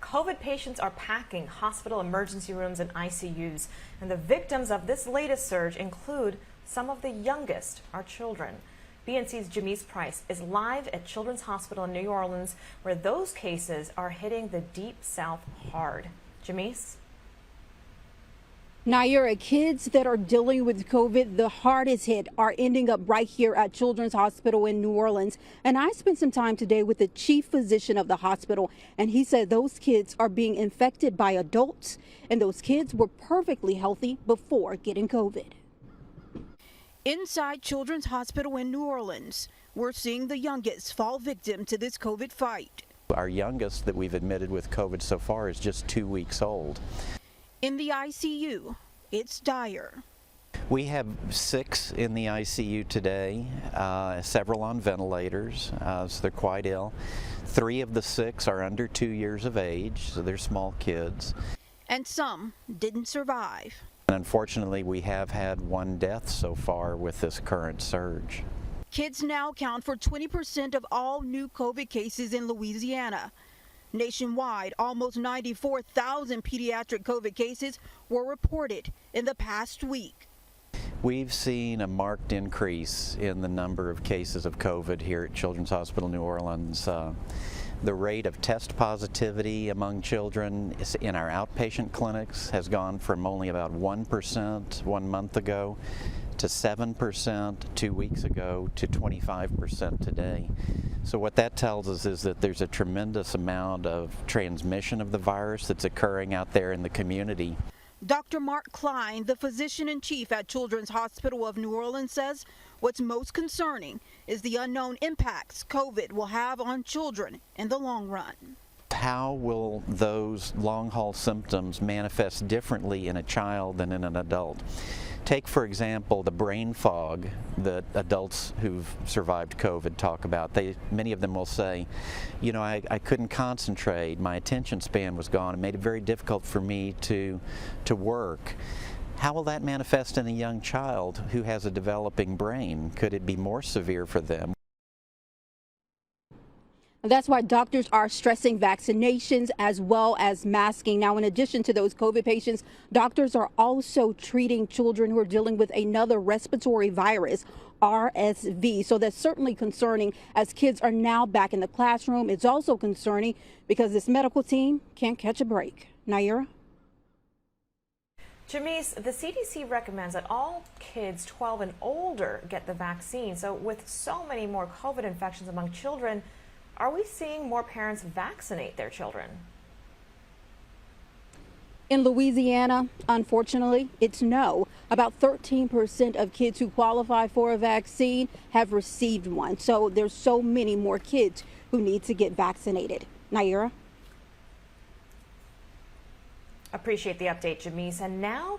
COVID patients are packing hospital emergency rooms and ICUs, and the victims of this latest surge include some of the youngest, our children. BNC's Jamise Price is live at Children's Hospital in New Orleans, where those cases are hitting the Deep South hard. Jamise? Naira, kids that are dealing with COVID the hardest hit are ending up right here at Children's Hospital in New Orleans. And I spent some time today with the chief physician of the hospital, and he said those kids are being infected by adults, and those kids were perfectly healthy before getting COVID. Inside Children's Hospital in New Orleans, we're seeing the youngest fall victim to this COVID fight. Our youngest that we've admitted with COVID so far is just 2 weeks old. In the ICU, it's dire. We have 6 in the ICU today, several on ventilators, so they're quite ill. 3 of the 6 are under 2 years of age, so they're small kids. And some didn't survive. And unfortunately, we have had 1 death so far with this current surge. Kids now account for 20% of all new COVID cases in Louisiana. Nationwide, almost 94,000 pediatric COVID cases were reported in the past week. We've seen a marked increase in the number of cases of COVID here at Children's Hospital New Orleans. The rate of test positivity among children in our outpatient clinics has gone from only about 1% 1 month ago to 7% 2 weeks ago to 25% today. So what that tells us is that there's a tremendous amount of transmission of the virus that's occurring out there in the community. Dr. Mark Klein, the physician-in-chief at Children's Hospital of New Orleans, says what's most concerning is the unknown impacts COVID will have on children in the long run. How will those long-haul symptoms manifest differently in a child than in an adult? Take, for example, the brain fog that adults who've survived COVID talk about. Many of them will say, you know, I couldn't concentrate, my attention span was gone, it made it very difficult for me to work. How will that manifest in a young child who has a developing brain? Could it be more severe for them? That's why doctors are stressing vaccinations as well as masking. Now, in addition to those COVID patients, doctors are also treating children who are dealing with another respiratory virus, RSV. So that's certainly concerning as kids are now back in the classroom. It's also concerning because this medical team can't catch a break. Naira? Jamise, the CDC recommends that all kids 12 and older get the vaccine. So with so many more COVID infections among children, are we seeing more parents vaccinate their children? In Louisiana, unfortunately, it's no. About 13% of kids who qualify for a vaccine have received one. So there's so many more kids who need to get vaccinated. Naira? Appreciate the update, Jamise. And now